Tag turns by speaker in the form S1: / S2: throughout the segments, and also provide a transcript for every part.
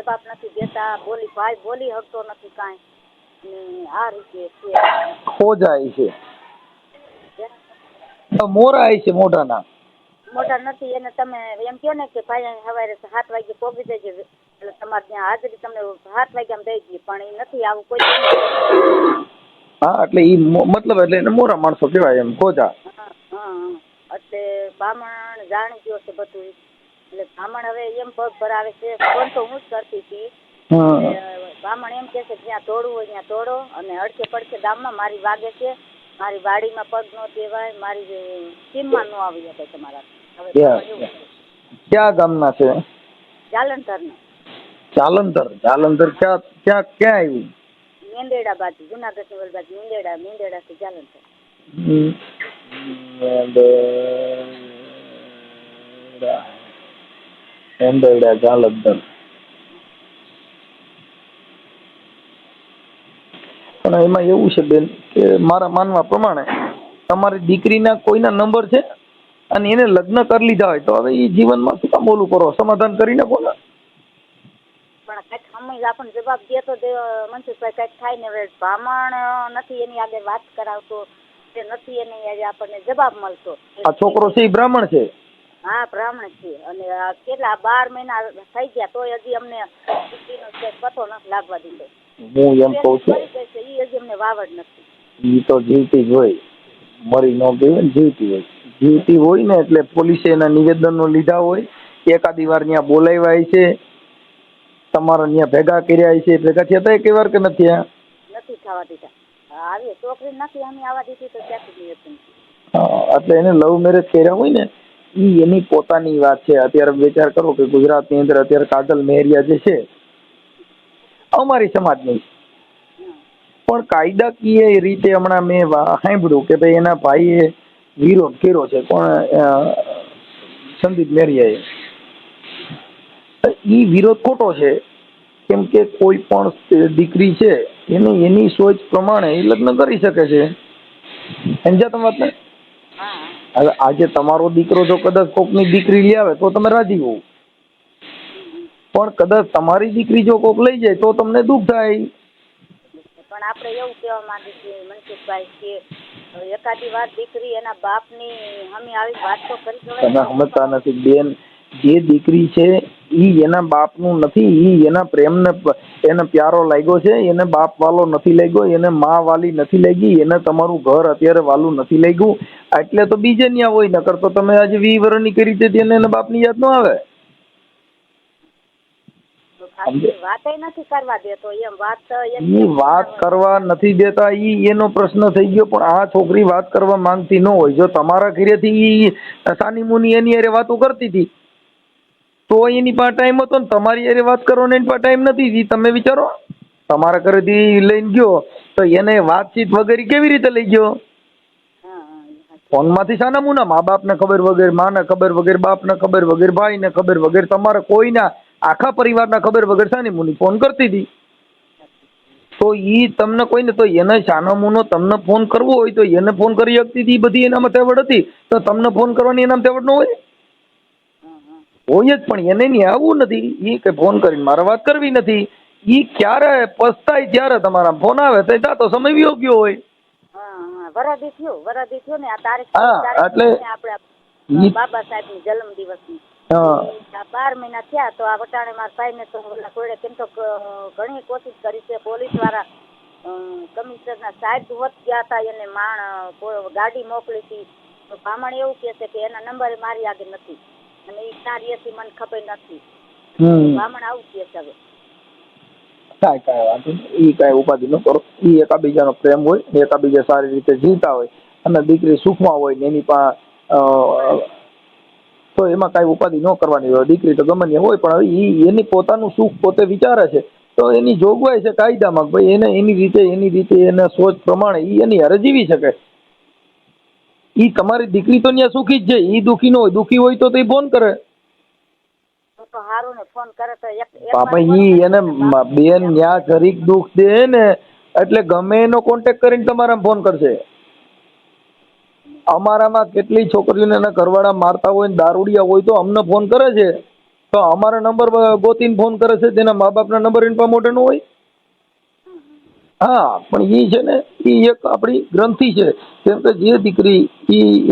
S1: જવાબ નથી દેતા, ભાઈ બોલી શકતો નથી કાંઈ, અને આ રીતે છે.
S2: ખોજાય છે, મોરાય છે, મોઢાના
S1: મોટા નથી. એને તમે એમ કહો ને કે ભાઈ સવારે 7 વાગે પહોંચી જજો, એટલે તમારે ત્યાં હાજરી તમને 7 વાગ્યામાં દઈ દઈએ, પણ એ નથી આવું કોઈ.
S2: હા, એટલે ઈ મતલબ એટલે એને મોરા માણસો કહેવાય, એમ ખોજા.
S1: હા, એટલે બ્રાહ્મણ જાણી ગયો છે બધું, એટલે બ્રાહ્મણ હવે એમ પગ ભરાવે છે. ફોન તો હું જ કરતી હતી. બ્રાહ્મણ એમ કે છે જ્યાં તોડવું હોય ત્યાં તોડો, અને અડકે પડકે ગામમાં મારી વાગે છે, મારી વાડીમાં પગ નો દેવાય, મારી સીમમાં નો આવી શકે તમારા.
S2: ક્યાં ગામના છે?
S1: જાલંધર ના.
S2: જાલંધર ક્યાં આવ્યું?
S1: મેંદેડા બાજુ, જુનાગઢ ની બાજુ, મેંદેડા થી જાલંધર.
S2: મેંદેડા જાલંધર. પણ એમાં એવું છે બેન કે મારા માનવા પ્રમાણે તમારી દીકરીના કોઈના નંબર છે અને એને લગ્ન કરી લીધા હોય તો હવે એ જીવનમાં શું કામ ઓલું કરો, સમાધાન કરી નાખો ને.
S1: પણ કઈક સમય આપણને જવાબ દે તો મનસુખભાઈ કઈક થાય ને. હવે બ્રાહ્મણ નથી એની આગળ વાત કરાવતો, નથી એની આજે આપણને જવાબ મળતો.
S2: આ છોકરો છે એ બ્રાહ્મણ છે?
S1: હા, બ્રાહ્મણ છે. અને કેટલા 12 મહિના થઈ ગયા તોય હજી અમને દીકરીનો પતો નથી લાગવા દીધો.
S2: હું એમ કઉ છું
S1: એ હજી અમને વાવડ નથી.
S2: ઈ તો જીવતી જ હોય, મરી ન ગઈ હોય ને, જીવતી હોય ને એટલે પોલીસે એના નિવેદનો લીધા હોય, એકાદી વાર ત્યાં બોલાવ્યા છે, તમારા ત્યાં ભેગા કર્યા છે, ભેગા થયા હતા એક વાર કે નથી?
S1: નથી થવા દીધા. આવી છોકરી નથી અમે આવવા દીધી તો ક્યાંથી હતી.
S2: એટલે એને લવ મેરેજ કર્યા હોય ને ઈ એની પોતાની વાત છે. અત્યારે વિચાર કરો કે ગુજરાતની અંદર અત્યારે કાજલ મહેરિયા જે છે અમારી સમાજની, પણ કાયદાકીય રીતે હમણાં મેં સાંભળ્યું કે ભાઈ એના ભાઈએ વિરોધ કર્યો છે, પણ સંદીપ મહેરિયાએ. ઈ વિરોધ ખોટો છે, કેમ કે કોઈ પણ દીકરી છે એને એની સોચ પ્રમાણે એ લગ્ન કરી શકે છે. સમજ્યા તમે વાત ને? હવે આજે તમારો દીકરો જો કદાચ કોકની દીકરી લઈ આવે તો તમે રાજી હોવ, પણ કદાચ તમારી દીકરી જો કોક લઈ જાય તો તમને દુઃખ થાય.
S1: પણ આપણે એવું કહેવા માંગીએ છીએ મનસુખભાઈ કે એકાદી વાર દીકરી એના બાપની અમે આવી વાત તો કરી
S2: તમે સમજતા નથી બેન. જે દીકરી છે ઈ એના બાપનું નથી, ઈ એના પ્રેમને એને પ્યારો લાગ્યો છે, એને બાપ વાલો નથી લાગ્યો, એને માં વાલી નથી લાગી, એને તમારું ઘર અત્યારે વાલું નથી લાગ્યું, એટલે તો બીજે ન્યા હોય. નકર તો તમે આજે 20 વર્ષની કરી છે તેને એના બાપની યાદ ન આવે. વાત કરવા નથી દેતા ઈ એનો પ્રશ્ન થઈ ગયો, પણ આ છોકરી વાત કરવા માંગતી ન હોય. જો તમારા ઘરેથી સાની મુની એની હારે વાતો કરતી હતી તો એની પાસે ટાઈમ હતો ને તમારી હારે વાત કરવાનો એની પાસે ટાઈમ નથી. તમે વિચારો, તમારા ઘરેથી લઈને ગયો તો એને વાતચીત વગેરે કેવી રીતે લઈ ગયો? ફોન માંથી સાના મુના મા બાપ ને ખબર વગેરે, માને ખબર વગેરે, બાપ ને ખબર વગેરે, ભાઈ ને ખબર વગેરે, તમારા કોઈના આખા પરિવારના ખબર વગર સાની મુની ફોન કરતી હતી. તો ઈ તમને કોઈને તો એને સાનો મુનો તમને ફોન કરવો હોય તો એને ફોન કરી શકતી હતી, બધી એનામાં તેવડ હતી. તો તમને ફોન કરવાની એનામાં તેવડ ન હોય? હોય જ, પણ એને નહીં આવવું નથી. ઈ કે ફોન કરીને મારે વાત કરવી નથી. ઈ ક્યારે પસ્તાય ત્યારે તમારા ફોન આવે તો સમય વિયો ગયો હોય.
S1: વરાદી થયો ને આ તારીખ.
S2: એટલે
S1: બાબા સાહેબ ની જન્મ દિવસની 12 મહિના થયા તો આ વટાણે મારા ભાઈ ને તો કોઈને કેમ તો ઘણી કોશિશ કરી છે. પોલીસ વાળા કમિશનર ના સાહેબ હોત ગયા હતા, એને ગાડી મોકલી હતી. તો બ્રાહ્મણ એવું કે છે કે એના નંબર મારી આગળ નથી અને એ ક્યાં રહેતી મને ખબર નથી. બ્રાહ્મણ આવું કે છે. હવે
S2: કાંઈ વાંધો નહીં, કાંઈ ઉપાધિ ન કરો. ઈ એકાબીજાનો પ્રેમ હોય, એકાબીજા સારી રીતે જીવતા હોય અને દીકરી સુખમાં હોય ને એની પાસે તો એમાં કાંઈ ઉપાધિ ન કરવાની હોય. દીકરી તો ગમે તે હોય, પણ હવે એની પોતાનું સુખ પોતે વિચારે છે તો એની જોગવાઈ છે કાયદામાં. ભાઈ એને એની રીતે એના સોચ પ્રમાણે એની હારે જીવી શકે. ઈ તમારી દીકરી તો ત્યાં સુખી જ છે, ઈ દુઃખી ન હોય. દુઃખી હોય તો એ ફોન કરે. બાપા ઈ એને બેન ન્યા જરીક દુઃખ દે ને એટલે ગમે એનો કોન્ટેક્ટ કરીને તમારા ફોન કરશે. અમારામાં કેટલી છોકરીઓને એના ઘરવાળા મારતા હોય ને દારૂડિયા હોય તો અમને ફોન કરે છે. તો અમારા નંબર ગોતીને ફોન કરે છે, તેના મા બાપના નંબર એની પાસે મોટે ન હોય. હા, પણ એ છે ને, એ એક આપણી ગ્રંથિ છે. કેમ કે જે દીકરી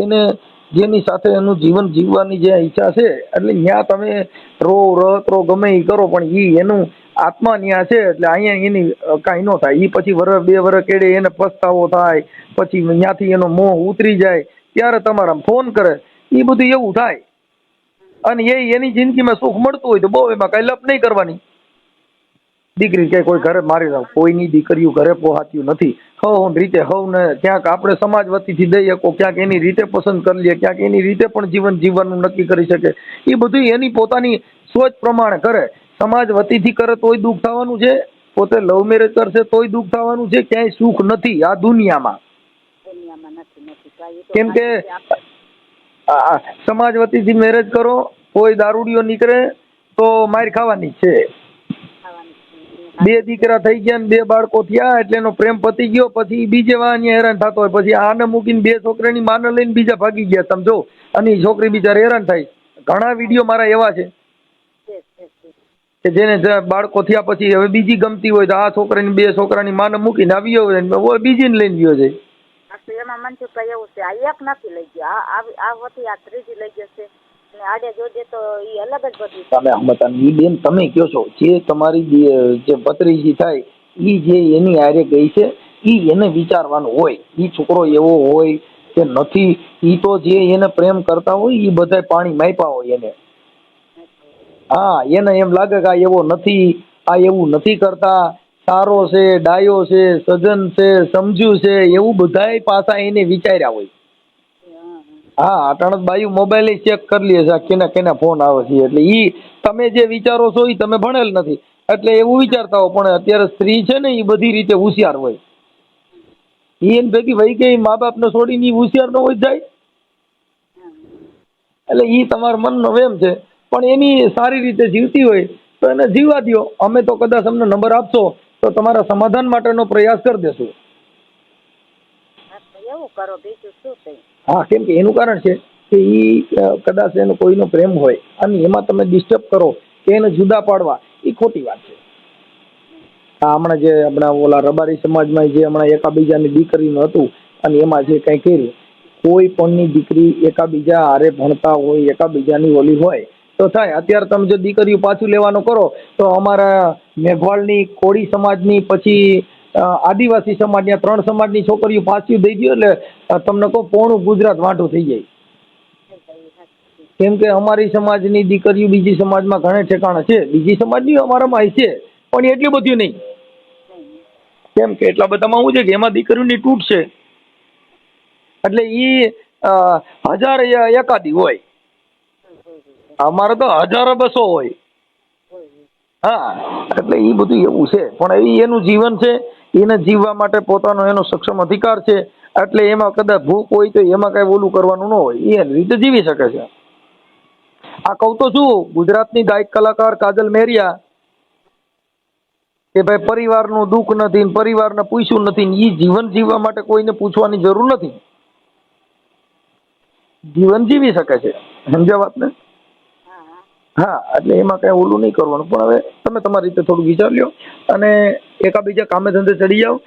S2: એને જેની સાથે એનું જીવન જીવવાની જે ઈચ્છા છે, એટલે ત્યાં તમે રત ગમે એ કરો, પણ એનું આત્મા ત્યાં છે. એટલે અહીંયા એની કાંઈ ન થાય. એ પછી વર્ષ 2 વર્ષ કેડે એને પસ્તાવો થાય, પછી ત્યાંથી એનો મોહ ઉતરી જાય, ત્યારે તમારા ફોન કરે. એ બધું એવું થાય. અને એની જિંદગીમાં સુખ મળતું હોય તો બહુ, એમાં કઈ લપ નહીં કરવાની. દીકરી કે કોઈ ઘરે મારી રાખ, કોઈની દીકરીઓ ઘરે પોહાતી નથી. હવ રીતે ને ક્યાંક આપણે સમાજ વતીથી દઈ શકો, ક્યાંક એની રીતે પસંદ કરી લે, ક્યાંક એની રીતે પણ જીવન જીવવાનું નક્કી કરી શકે. એ બધું એની પોતાની સોચ પ્રમાણે કરે. સમાજ વતીથી કરે તોય દુઃખ થવાનું છે, પોતે લવ મેરેજ કરશે તોય દુઃખ થવાનું છે. ક્યાંય સુખ નથી આ દુનિયામાં. કેમ કે સમાજ વતીથી મેરેજ કરો, કોઈ દારૂડિયો નીકળે તો માર ખાવાની છે. 2 દીકરા થઈ ગયા ને 2 બાળકો થયા એટલે એનો પ્રેમ પતી ગયો, પછી બીજે વાંહે હેરાન થતો હોય. પછી આને મૂકીને 2 છોકરાની માને લઈને બીજા ભાગી ગયા, સમજો. અને એ છોકરી બિચારી હેરાન થાય. ઘણા વિડીયો મારા એવા છે કે જેને બાળકો થયા પછી હવે બીજી ગમતી હોય તો આ છોકરાની 2 છોકરાની માને મૂકીને આવ્યો હોય, બીજીને લઈને ગયો છે.
S1: એમાં મનસુખભાઈ એવું છે, આ એક નથી લઈ ગયો, આ વતી આ ત્રીજી લઈ જશે. આડે જોડે તો એ અલગ જ બધું.
S2: તમે બેન તમે કયો છો, જે તમારી જે ભત્રીજી થાય ઈ જે એની હારે ગઈ છે, ઈ એને વિચારવાનું હોય. ઈ છોકરો એવો હોય કે નથી, ઈ તો જે એને પ્રેમ કરતા હોય ઈ બધા પાણી માપ્યા હોય એને. હા, એને એમ લાગે કે આ એવો નથી, આ એવું નથી કરતા, સારો છે, ડાયો છે, સજન છે, સમજુ છે, એવું બધાય પાછા એને વિચાર્યા હોય. હા, અટાણે બાયુ મોબાઈલ ચેક કરી લે છે કેના કેના ફોન આવે છે. એટલે ઈ તમે જે વિચારો છો એ તમે ભણેલ નથી, એટલે એવું વિચારતા હો. પણ અત્યારે સ્ત્રી છે ને એ બધી રીતે હોશિયાર હોય. એને ભેગી ભાઈ કે મા બાપ ને છોડીને હોશિયાર ન હોય જાય. એટલે ઈ તમારા મનનો વેમ છે. પણ એની સારી રીતે જીવતી હોય તો એને જીવવા દો. અમે તો કદાચ અમને નંબર આપશો તો તમારા સમાધાન માટેનો પ્રયાસ કરી દેશું.
S1: એવું કરો, બીજું શું થઈ. હા,
S2: કેમ કે એનું કારણ છે કે ઈ કદાચ એનો કોઈનો પ્રેમ હોય અને એમાં તમે ડિસ્ટર્બ કરો કે એને જુદા પાડવા, એ ખોટી વાત છે. હમણાં ઓલા રબારી સમાજમાં જે હમણાં એકાબીજાની દીકરીનું હતું અને એમાં જે કંઈ કર્યું, કોઈ પણની દીકરી એકાબીજા હારે ભણતા હોય, એકાબીજાની ઓલી હોય તો થાય. અત્યારે તમે જો દીકરીઓ પાછું લેવાનું કરો તો અમારા મેઘવાળની, કોળી સમાજની, પછી આદિવાસી સમાજની, 3 સમાજની છોકરીઓ પાછી દઈ દો એટલે તમને કહો પોણું ગુજરાત વાંઢું થઈ જાય. કેમ કે અમારી સમાજની દીકરીઓ બીજી સમાજમાં ઘણા ઠેકાણા છે, બીજી સમાજની અમારામાં છે, પણ એટલી બધી નહીં. કેમ કે એટલા બધામાં શું છે કે એમાં દીકરીઓની તૂટ છે, એટલે ઈ 1000 એકાદી હોય. અમારે તો 1000-200 હોય. હા, એટલે એ બધું એવું છે. પણ એનું જીવન છે, એને જીવવા માટે પોતાનો એનો સક્ષમ અધિકાર છે. એટલે એમાં કદાચ ભૂખ હોય તો એમાં કઈ ઓલું કરવાનું ન હોય, એ રીતે જીવી શકે છે. આ કહું તો છું, ગુજરાતની ગાયક કલાકાર કાજલ મેરિયા કે ભાઈ પરિવારનું દુઃખ નથી, પરિવારને પૂછ્યું નથી. એ જીવન જીવવા માટે કોઈને પૂછવાની જરૂર નથી, જીવન જીવી શકે છે. સમજ્યા વાત ને? હા, એટલે એમાં કઈ ઓલું નહીં કરવાનું. પણ હવે તમે તમારી રીતે થોડું વિચાર લ્યો અને એકાબીજા કામે ધંધે ચડી જાઓ.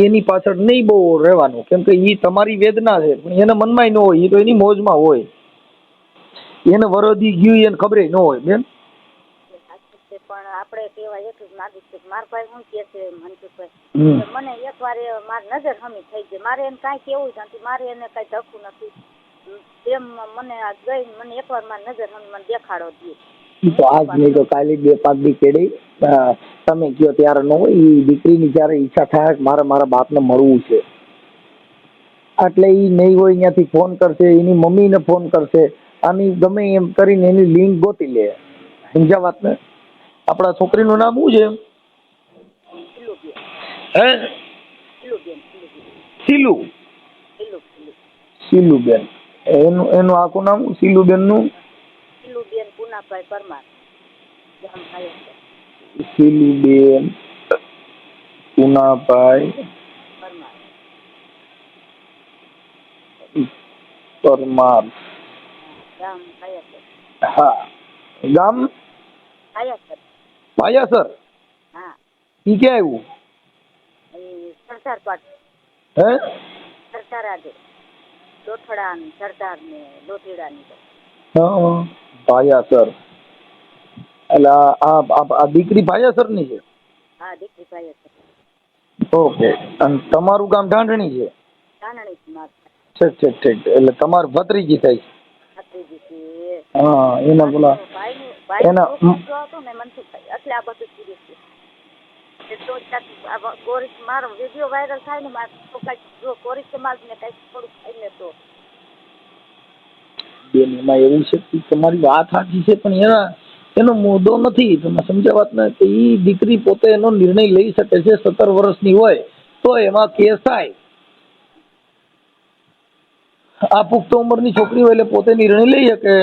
S2: એની પાછળ નહીં બહુ રહેવાનું, કેમ કે એ તમારી વેદના છે, પણ એના મનમાં ન હોય. એ તો એની મોજમાં હોય. એને વરોધી ગયું એને ખબર ન હોય બેન.
S1: પણ આપણે કહેવાય એટલું જ માગું છું, મારા ભાઈ શું કહે છે મનસુખભાઈ, મને એકવાર મારી નજર હમી થઈ ગઈ. મારે એને કાંઈ કેવું નથી, મારે એને કાંઈ ધક્કું નથી. એમ મને આ ગઈ, મને એકવાર મારી નજર હમી મને દેખાડો દે.
S2: તો આજ નહીં તો કાલે 2-5 દી કેડી તમે કયો ત્યારે ન હોય. એ દીકરીની જ્યારે ઈચ્છા થાય મારે મારા બાપને મળવું છે, એટલે એ નહીં હોય ત્યાંથી ફોન કરશે, એની મમ્મીને ફોન કરશે, આની ગમે એમ કરીને એની લિંક ગોતી લે. સમજ્યા વાત ને? આપણા છોકરીનું નામ શું છે? હે, શીલુ. શીલુબેન. એનું આખું નામ શીલુબેનનું?
S1: શીલુબેન પુનાભાઈ પરમાર.
S2: શીલુબેન પુનાભાઈ પરમાર. હા, ગામ
S1: આયા સર.
S2: પાયાસર
S1: હા
S2: ઈ ક્યાં આવ્યું?
S1: એ સરદાર પાટ
S2: હે
S1: સરદાર આજે લોથડા ને સરદાર ને લોથીડા ની તો.
S2: હા પાયાસર એટલે આ દીકરી પાયાસર ની છે.
S1: હા દીકરી ભાઈ છે.
S2: ઓકે અને તમારું ગામ ઢાંઢણી છે.
S1: કાનણી માં
S2: ઠીક ઠીક ઠીક એટલે તમાર ભત્રીજી થાય છે.
S1: ભત્રીજી છે.
S2: હા એના બોલા
S1: ભાઈ
S2: એના
S1: હતો ને મનસુખભાઈ એટલે આ બધું કીધું છે. તો કોરિક મારો વિડીયો વાયરલ થાય ને મારે તો કઈક જો કોરિક સમાજ ને કઈક થોડુંક થઈને તો
S2: બેન એમાં એવું છે કે તમારી વાત સાચી છે પણ એનો મુદ્દો નથી. તમે સમજ્યા વાત ને કે ઈ દીકરી પોતે એનો નિર્ણય લઈ શકે છે. 17 વર્ષની હોય તો એમાં કેસ થાય. આ પુખ્ત ઉંમરની છોકરી હોય એટલે પોતે નિર્ણય લઈ શકે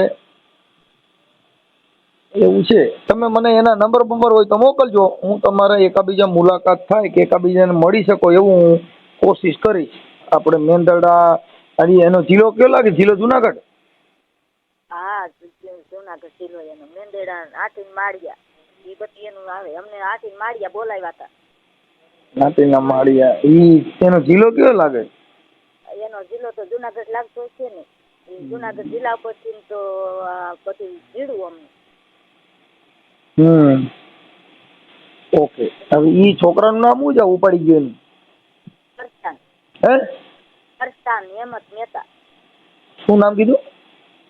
S2: એવું છે. તમે મને એના નંબર હોય તો મોકલજો. હું તમારે એકાબીજા મુલાકાત થાય કે એકાબીજાને મળી શકો એવું હું કોશિશ કરીશ. આપણે મેંદરડા એનો જિલ્લો કયો લાગે? જિલ્લો જુનાગઢ?
S1: હા જુનાગઢ જિલ્લો એનો મેંદેડા આટીન માળિયા એ બધી એનું આવે. અમને આટીન માળિયા બોલાવ્યા હતા.
S2: આટીના માળિયા એનો જિલ્લો કયો લાગે?
S1: એનો જિલ્લો તો જુનાગઢ લાગતો છે ને. એ જુનાગઢ જિલ્લા પરથી તો બધું જીડું અમને.
S2: ઓકે હવે ઈ છોકરાનું નામ શું છે ઉપાડી ગયો એનું?
S1: પરસાન.
S2: હે
S1: પરસાન હેમત મહેતા.
S2: શું નામ કીધું?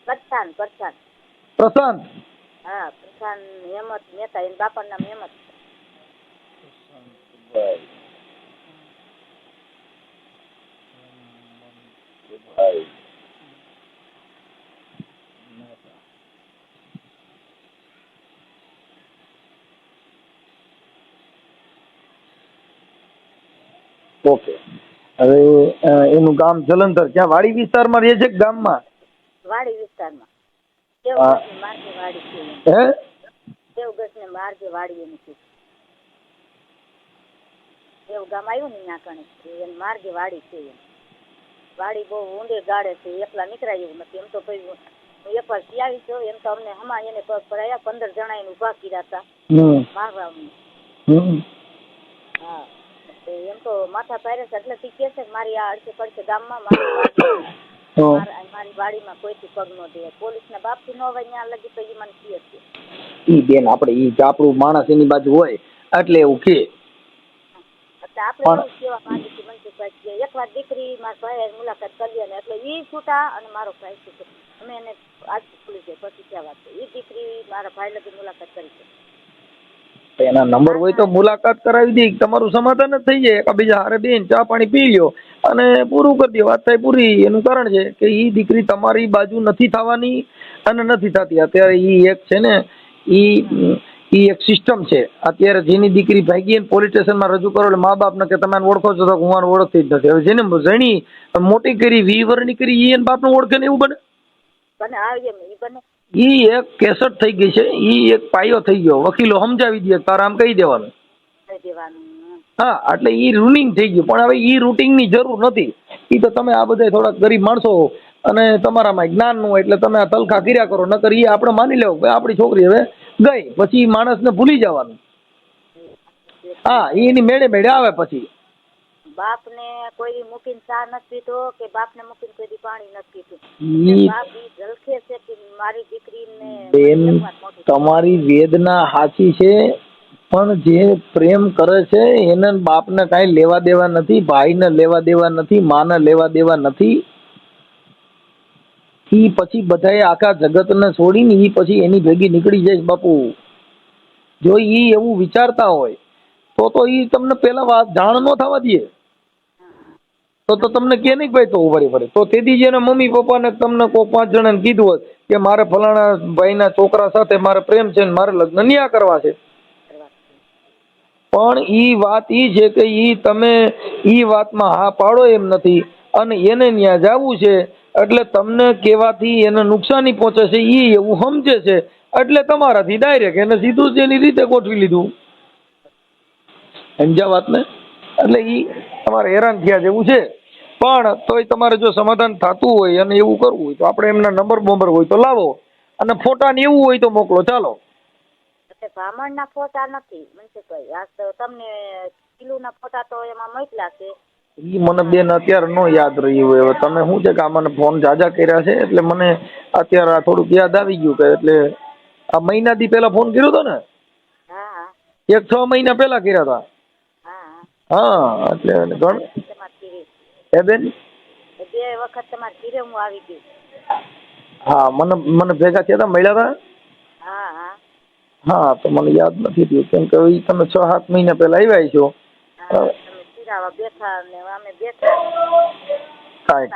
S1: પરસાન.
S2: પ્રશાંત.
S1: હા પ્રશાન હેમત મહેતા. એના બાપાનું નામ હેમત.
S2: ઓકે હવે એનું ગામ જલંધર. ક્યાં વાડી વિસ્તારમાં રહે છે કે ગામમાં?
S1: વાડી વિસ્તારમાં. દેવગઢની માર્ગે વાડી છે.
S2: હે
S1: દેવગઢને માર્ગે વાડી એની છે. દેવ ગામ આવ્યું ને ત્યાં કણે એને માર્ગે વાડી છે. વાડી બહુ ઊંડે ગાડે છે. એકલા નીકળાય એવું નથી. એમ તો ભાઈ હું એકવાર આવી છું. એમ તો અમને હમા એને પગ પડાયા. 15 જણા એને ઉભા કર્યા હતા મારવા. હા એમ તો માથા પાયરે છે એટલે તી કે છે મારી આ અડધે પડખે ગામમાં મારી વાડીમાં કોઈથી પગ નો દે. પોલીસના બાપથી નો હોય ત્યાં લગી તો એ મને કહે છે.
S2: ઈ બેન આપણે ઈ આપણું માણસ એની બાજુ હોય એટલે એવું કે
S1: આપણે એવું કેવા માંગી છે મનસુખભાઈ. એકવાર દીકરી મારા ભાઈ મુલાકાત કરી ને એટલે ઈ છૂટા અને મારો ભાઈ છૂટો. અમે એને આજ ખુલી જાય પછી ક્યાં વાત છે. ઈ દીકરી મારા ભાઈ લગી મુલાકાત કરી છે.
S2: એના નંબર હોય તો મુલાકાત કરાવી દે. તમારું સમાધાન જ થઈ જાય. એકાબીજા હારે બેન ચા પાણી પી લ્યો અને પૂરું કરી દો. વાત થાય પૂરી. એનું કારણ છે કે ઈ દીકરી તમારી બાજુ નથી થવાની અને નથી થતી. અત્યારે ઈ એક છે ને ઈ એક સિસ્ટમ છે. અત્યારે જેની દીકરી ભાગી ને પોલીસ સ્ટેશનમાં રજૂ કરો એટલે મા બાપ ને કે તમે ઓળખો છો તો હું ઓળખતી જ નથી. હવે જેને જણી મોટી કરી 20 વર્ષની કરી એને બાપ નું ઓળખે ને એવું બને? ઈ એક કેસેટ થઈ ગઈ છે. ઈ એક પાયો થઈ ગયો. વકીલો સમજાવી દે તારા આમ કહી દેવાનું. હા એટલે ઈ રૂલિંગ થઈ ગયું. પણ હવે ઈ રૂટિંગ ની જરૂર નથી. ઈ તો તમે આ બધા થોડાક ગરીબ માણસો અને તમારામાં જ્ઞાન નું એટલે તમે આ તલખા કર્યા કરો. નકર ઈ આપણે માની લેવું કે આપણી છોકરી હવે ગઈ પછી માણસને ભૂલી જવાનું. હા એની મેળે મેળે આવે પછી
S1: બાપ ને કોઈ મૂકીને ચા નથી પીધો કે બાપ ને મૂકીને કોઈ પાણી નથી પીધું. બાપ ઈ ઝલકે છે કે મારી દીકરીને
S2: બેન તમારી વેદના સાચી છે પણ જે પ્રેમ કરે છે એને બાપને કાંઈ લેવા દેવા નથી. ભાઈને લેવા દેવા નથી. માને લેવા દેવા નથી. ઈ પછી બધાએ આખા જગતને છોડીને ઈ પછી એની ભેગી નીકળી જાય બાપુ. જો ઈ એવું વિચારતા હોય તો ઈ તમને પેલા વાત જાણ ન થવા દે તો તમને કે નહીં ભાઈ તો ઉભરી તો તેથી જ એના મમ્મી પપ્પાને તમને કોઈ 5 જણાને કીધું હોત કે મારે ફલાણા ભાઈના છોકરા સાથે મારે પ્રેમ છે ને મારે લગ્ન ન્યા કરવા છે. પણ ઈ વાત ઈ છે કે ઈ તમે ઈ વાતમાં હા પાડો એમ નથી અને એને ન્યા જવું છે એટલે તમને કેવાથી એને નુકસાની પહોંચે છે ઈ એવું સમજે છે એટલે તમારાથી ડાયરેક્ટ એને સીધું જ એની રીતે ગોઠવી લીધું. સમજ્યા વાત ને? એટલે ઈ તમારે હેરાન થયા જેવું છે. પણ તોય તમારે જો સમાધાન થતું હોય અને એવું કરવું હોય તો આપણે એમના નંબર હોય તો લાવો અને ફોટા ને એવું હોય તો મોકલો. ચાલો
S1: બ્રાહ્મણના ફોટા નથી મનસુખભાઈ. આ તો તમને કિલોના ફોટા તો એમાં મોકલ્યા છે.
S2: ઈ મને બેન અત્યારે નો યાદ રહ્યું હોય. હવે તમે શું છે કે આ મને ફોન જાજા કર્યા છે એટલે મને અત્યારે આ થોડુંક યાદ આવી ગયું કે એટલે આ મહિના દી પહેલા ફોન કર્યો હતો ને?
S1: હા હા
S2: 6 મહિના પહેલા કર્યા હતા.
S1: હા
S2: હા એટલે
S1: તમારા ઘીરે
S2: હે બેન?
S1: 2 વખત તમારા ઘીરે હું આવી ગઈ.
S2: હા મને ભેગા થયા હતા, મળ્યા હતા.
S1: હા હા
S2: હા તો મને યાદ નથી થયું કેમ કે ઈ તમે 6-7 મહિના પહેલા આવ્યા છો.
S1: હા તમે શિરાવા બેઠા ને અમે બેઠા.
S2: કાંઈ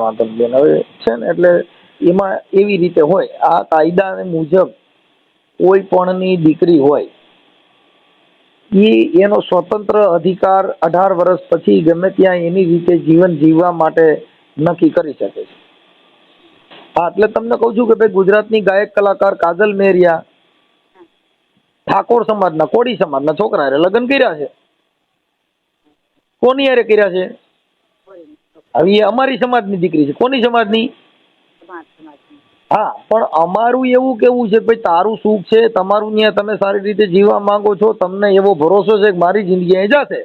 S2: વાંધો નહીં બેન. હવે છે ને એટલે એમાં એવી રીતે હોય આ કાયદા મુજબ કોઈ પણની દીકરી હોય એનો સ્વતંત્ર અધિકાર 18 વર્ષ પછી ગમે ત્યાં એની રીતે જીવન જીવવા માટે નક્કી કરી શકે છે. હા એટલે તમને કહું છું કે ભાઈ ગુજરાતની ગાયક કલાકાર કાજલ મેરિયા ઠાકોર સમાજના કોળી સમાજના છોકરા હારે લગ્ન કર્યા છે. કોની હારે કર્યા છે? હવે એ અમારી સમાજની દીકરી છે. કોની સમાજની? હા પણ અમારું એવું કેવું છે ભાઈ તારું સુખ છે, તમારું ત્યાં તમે સારી રીતે જીવવા માંગો છો, તમને એવો ભરોસો છે કે મારી જિંદગી અહીં જશે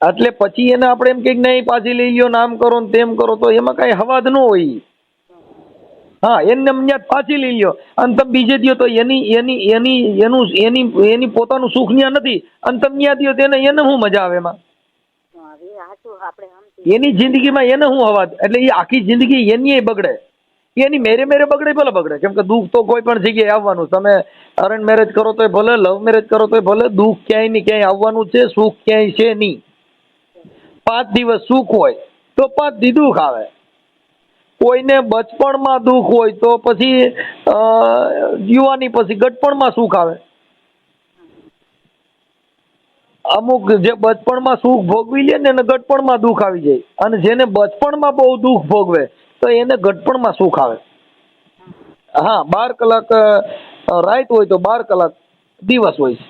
S2: એટલે પછી એને આપણે એમ કે નહીં પાછી લઈ લ્યો, નામ કરો ને તેમ કરો, તો એમાં કઈ હવાદ ન હોય. હા એને ત્યાં પાછી લઈ લ્યો અને તમે બીજે દો તો એની પોતાનું સુખ ત્યાં નથી અને તમે ત્યાં દો તેને એને શું મજા આવે એમાં? એની જિંદગીમાં એને શું હવાદ? એટલે એ આખી જિંદગી એની બગડે, એની મેરે બગડે ભલે બગડે. કેમ કે દુઃખ તો કોઈ પણ જગ્યાએ આવવાનું. તમે અરેન્જ મેરેજ કરો તોય ભલે, લવ મેરેજ કરો તોય ભલે, દુઃખ ક્યાંય ને ક્યાંય આવવાનું છે, સુખ ક્યાંય છે નહીં. 5 દિવસ સુખ હોય તો 5 દી દુઃખ આવે. કોઈને બચપણમાં દુઃખ હોય તો પછી યુવાની પછી ગટપણમાં સુખ આવે. અમુક જે બચપણમાં સુખ ભોગવી લે ને એને ગટપણમાં દુઃખ આવી જાય અને જેને બચપણમાં બહુ દુઃખ ભોગવે તો એને ગટપણમાં સુખ આવે. હા 12 કલાક રાત હોય તો 12 કલાક દિવસ હોય છે.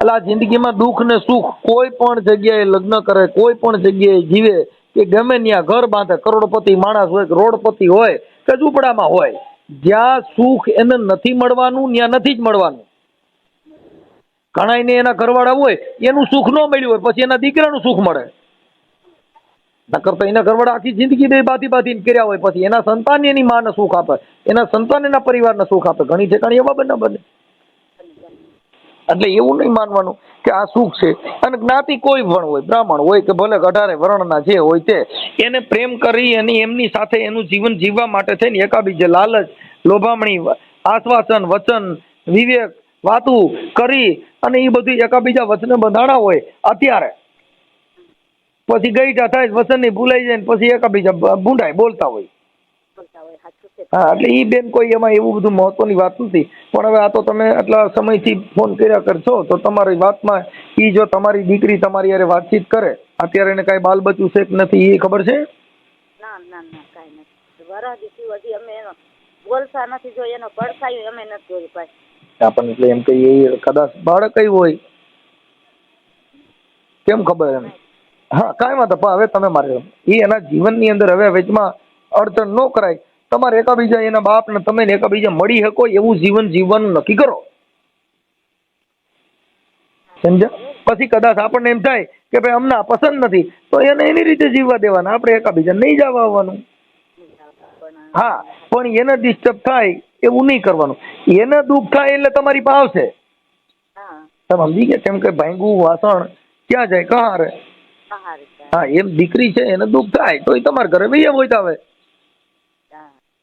S2: એટલે આ જિંદગીમાં દુઃખ ને સુખ કોઈ પણ જગ્યાએ લગ્ન કરે, કોઈ પણ જગ્યાએ જીવે કે ગમે ત્યાં ઘર બાંધે, કરોડપતિ માણસ હોય કે રોડપતિ હોય કે ઝૂંપડામાં હોય, જ્યાં સુખ એને નથી મળવાનું ત્યાં નથી જ મળવાનું. ઘણાયને એના ઘરવાળા હોય એનું સુખ ન મળ્યું હોય પછી એના દીકરાનું સુખ મળે. નકર તો એના ઘરવાળા આખી જિંદગી બે બાથી કર્યા હોય પછી એના સંતાન એની માને સુખ આપે, એના સંતાન એના પરિવારને સુખ આપે. ઘણી ઠેકાણી એવા બને. એટલે એવું નહીં માનવાનું કે આ સુખ છે. અને જ્ઞાતિ કોઈ પણ હોય, બ્રાહ્મણ હોય કે ભલે 18 વર્ણના જે હોય તે, એને પ્રેમ કરી અને એમની સાથે એનું જીવન જીવવા માટે થઈને એકાબીજે લાલચ, લોભામણી, આશ્વાસન, વચન, વિવેક, વાતું કરી અને એ બધું એકાબીજા વચને બંધાણા હોય અત્યારે પછી ગઈઢા થાય, વચન ની ભૂલાઈ જાય ને પછી એકાબીજા બુંડાય બોલતા હોય. હા એટલે ઈ બેન કોઈ એમાં એવું બધું મહત્વની વાત નથી. પણ હવે આ તો તમે આટલા સમયથી ફોન કર્યા કરશો તો તમારી વાતમાં ઈ જો તમારી દીકરી તમારી હારે વાતચીત કરે અત્યારે એને કઈ બાલ બચ્ચું છે કે નથી એ ખબર છે?
S1: ના કાઈ નથી. વરાદી હજી અમે એનો બોલતા નથી, જો એનો પડખાયો અમે નથી જોઈ પાછી.
S2: આપણને એટલે એમ કહીએ કદાચ બાળક કઈ હોય કેમ ખબર એમ? હા કાંઈ વાંધો. હવે તમે મારે એના જીવનની અંદર હવે વચમાં અડચણ ન કરાય. તમારે એકાબીજા એના બાપ ને તમે એકાબીજા મળી શકો એવું જીવન જીવવાનું નક્કી કરો. સમજ્યા? પછી કદાચ આપણને એમ થાય કે ભાઈ અમને પસંદ નથી તો એને એની રીતે જીવવા દેવાના, આપણે એકાબીજા નહીં જવા આવવાનું. હા પણ એને ડિસ્ટર્બ થાય એવું નહીં કરવાનું. એને દુઃખ થાય એટલે તમારી પાસે આવશે. તમે સમજી ગયા? કેમ કે ભાંગું વાસણ ક્યાં જાય? કહારે. હા એમ દીકરી છે એને દુઃખ થાય તો એ તમારા ઘરે ભાઈ હોય તો આવે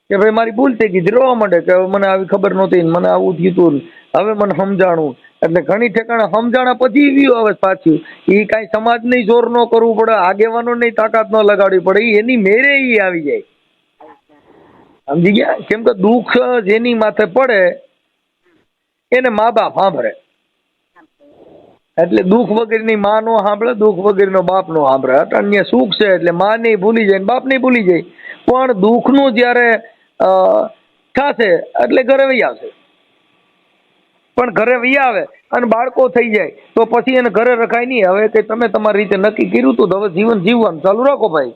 S2: કે ભાઈ મારી ભૂલ થઈ ગઈ, રોવા માંડે કે મને આવી ખબર નહોતી, મને આવું થયું તું, હવે મને સમજાણું. એટલે ઘણી ઠેકાણા સમજાણા પછી વ્યૂ આવે પાછું. એ કાંઈ સમાજની જોર ન કરવું પડે, આગેવાનો ની તાકાત ન લગાડવી પડે, એની મેરે ઈ આવી જાય. સમજી ગયા? કેમ કે દુઃખ જેની માથે પડે એને મા બાપ સાંભળે. એટલે દુઃખ વગરની માં નો સાંભળે, દુઃખ વગરનો બાપ નો સાંભળે. અન્ય સુખ છે એટલે માં નહીં ભૂલી જાય, બાપ નહીં ભૂલી જાય. પણ દુઃખનું જયારે થશે એટલે ઘરે વહી આવશે. પણ ઘરે વહી આવે અને બાળકો થઈ જાય તો પછી એને ઘરે રખાય નહીં. હવે કે તમે તમારી રીતે નક્કી કર્યું હતું તો હવે જીવન જીવવાનું ચાલુ રાખો ભાઈ.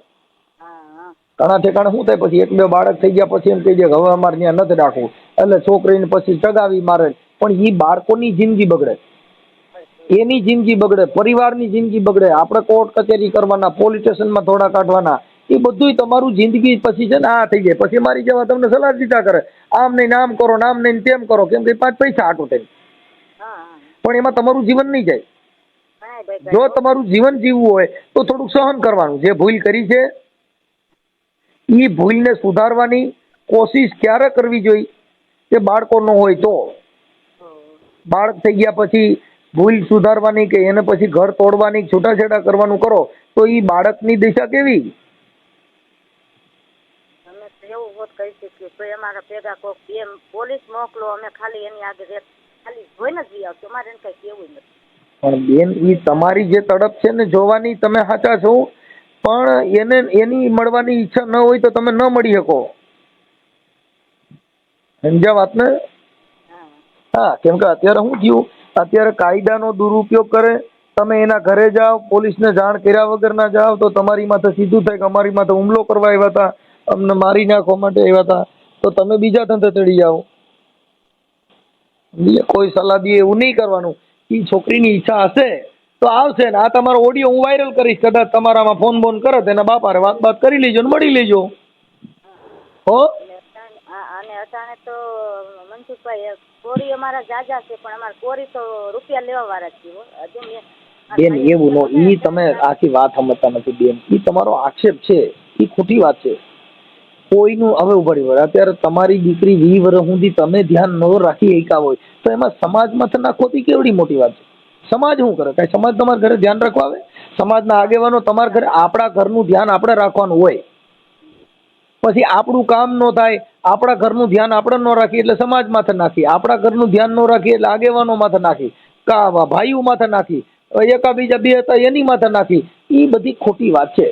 S2: ઘણા ઠેકાણે શું થાય પછી એક બે બાળક થઈ ગયા પછી એમ કહી દે કે હવે અમારે ત્યાં નથી રાખવું, એટલે છોકરીને પછી ચગાવી મારે, પણ એ બાળકોની જિંદગી બગડે, એની જિંદગી બગડે, પરિવારની જિંદગી બગડે. આપણે કોર્ટ કચેરી કરવાના, પોલીસ સ્ટેશનમાં થોડા કાઢવાના, એ બધુંય તમારું જિંદગી પછી છે ને આ થઈ જાય. પછી મારી જેવા તમને સલાહ દીધા કરે, આમ નહીં આમ કરો ને આમ નહીં તેમ કરો, કેમ કે 5 પૈસા આટો થાય, પણ એમાં તમારું જીવન નહીં જાય. જો તમારું જીવન જીવવું હોય તો થોડુંક સહન કરવાનું. જે ભૂલ કરી છે એ ભૂલને સુધારવાની કોશિશ ક્યારે કરવી જોઈએ? કે બાળકો ન હોય તો. બાળક થઈ ગયા પછી ભૂલ સુધારવાની કે એને પછી ઘર તોડવાની, છૂટાછેડા કરવાનું કરો તો એ બાળકની દિશા કેવી?
S1: એવું હોત કહી શકીએ તો અમારા ભેગા કોક એમ પોલીસ મોકલો, અમે ખાલી એની આગળ ખાલી જોઈને જ આવતો, અમારે એને કઈ કેવું નથી.
S2: પણ બેન એ તમારી જે તડપ છે ને જોવાની, તમે સાચા છો, પણ એને એની મળવાની ઈચ્છા ન હોય તો તમે ન મળી શકો. સમજ્યા વાત ને? હા, કેમ કે અત્યારે શું થયું, અત્યારે કાયદાનો દુરુપયોગ કરે. તમે એના ઘરે જાઓ, પોલીસને જાણ કર્યા વગર ના જાઓ તો તમારી માથે સીધું થાય કે અમારી માથે હુમલો કરવા આવ્યા હતા, અમને મારી નાખવા માટે આવ્યા હતા, તો તમે બીજા ધંધે ચડી જાઓ. કોઈ સલાહ દે એવું નહીં કરવાનું. એ છોકરીની ઈચ્છા હશે તો આવશે ને. આ તમારો ઓડિયો હું વાયરલ કરીશ, કદાચ તમારામાં ફોન બોન કરે તેના બાપારે વાત કરી લેજો ને મળી લેજો. હો
S1: અને અટાણે તો મનસુખભાઈ કોરી અમારા જાજા છે, પણ અમારા કોરી તો રૂપિયા લેવા વાળા છીએ.
S2: બેન એવું નો, ઈ તમે આખી વાત સમજતા નથી બેન. ઈ તમારો આક્ષેપ છે, ઈ ખોટી વાત છે. કોઈનું હવે ઉભરી વળે, અત્યારે તમારી દીકરી 20 વર્ષ સુધી તમે ધ્યાન ન રાખી એકા હોય તો એમાં સમાજમાં નાખોતી કેવડી મોટી વાત છે. સમાજ શું કરે? કઈ સમાજ તમારા ઘરે ધ્યાન રાખવા આવે? સમાજના આગેવાનો તમારા ઘરે, આપણા ઘરનું ધ્યાન આપણે રાખવાનું હોય. પછી આપણું કામ ન થાય, આપણા ઘરનું ધ્યાન આપણે ન રાખીએ એટલે સમાજ માથે નાખી, આપણા ઘરનું ધ્યાન ન રાખીએ એટલે આગેવાનો માથે નાખી, ભાઈઓ માથે નાખી, એકા બીજા બે હતા એની માથે નાખી. એ બધી ખોટી વાત છે.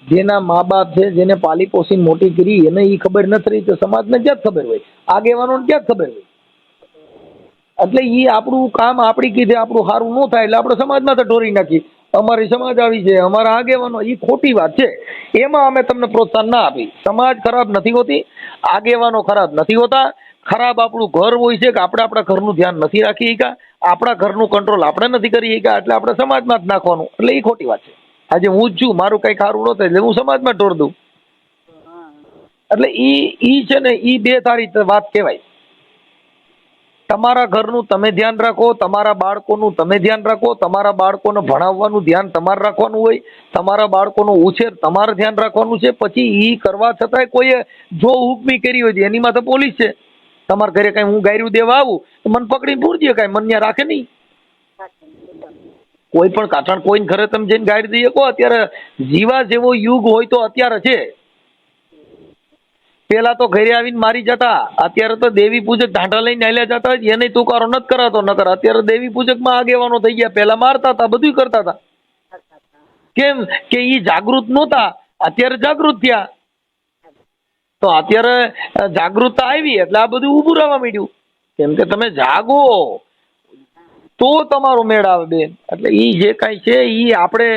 S2: જેના મા બાપ છે, જેને પાલી પોસીને મોટી કરી, એને એ ખબર નથી રહી તો સમાજને ક્યાં ખબર હોય? આગેવાનોને ક્યાં ખબર હોય? એટલે એ આપણું કામ આપણી કીધે આપણું સારું ન થાય એટલે આપણે સમાજમાં તો ઢોરી નાખી, અમારી સમાજ આવી છે, અમારા આગેવાનો. એ ખોટી વાત છે. એમાં અમે તમને પ્રોત્સાહન ના આપી. સમાજ ખરાબ નથી હોતી, આગેવાનો ખરાબ નથી હોતા. ખરાબ આપણું ઘર હોય છે કે આપણે આપણા ઘરનું ધ્યાન નથી રાખી શક્યા, આપણા ઘરનું કંટ્રોલ આપણે નથી કરી શક્યા, એટલે આપણે સમાજમાં જ નાખવાનું. એટલે એ ખોટી વાત છે. આજે હું જ છું, મારું કઈ સારું ન થાય એટલે હું સમાજમાં ઢોર દઉં. એટલે ઈ છે ને, ઈ બે તારી વાત કહેવાય. તમારા ઘરનું તમે ધ્યાન રાખો, તમારા બાળકોનું તમે ધ્યાન રાખો, તમારા બાળકોને ભણાવવાનું ધ્યાન તમારે રાખવાનું હોય, તમારા બાળકોનો ઉછેર તમારે ધ્યાન રાખવાનું છે. પછી ઈ કરવા છતાંય કોઈએ જો હુકમી કરી હોય એની માં તો પોલીસ છે. તમારા ઘરે કઈ હું ગાયરું દેવા આવું તો મને પકડીને પૂરજે, કઈ મને ત્યાં રાખે નહીં. કોઈ પણ કાટણ કોઈને ઘરે તમે જઈને ગાડી દઈએ કહો, અત્યારે જીવા જેવો યુગ હોય તો અત્યારે છે. પેલા તો ઘરે આવીને મારી જતા, અત્યારે તો દેવી પૂજક ઢાંઢા લઈને હાલ્યા જતા હોય, એને તુકારો નથી કરાતો. નકર અત્યારે દેવી પૂજક માં આગેવાનો થઈ ગયા. પેલા મારતા હતા, બધું કરતા હતા. કેમ કે ઈ જાગૃત નહોતા, અત્યારે જાગૃત થયા. તો અત્યારે જાગૃતતા આવી એટલે આ બધું ઉભું રહેવા માંડ્યું. કેમ કે તમે જાગો તો તમારો મેળ આવે બેન. એટલે ઈ જે કઈ છે ઈ આપણે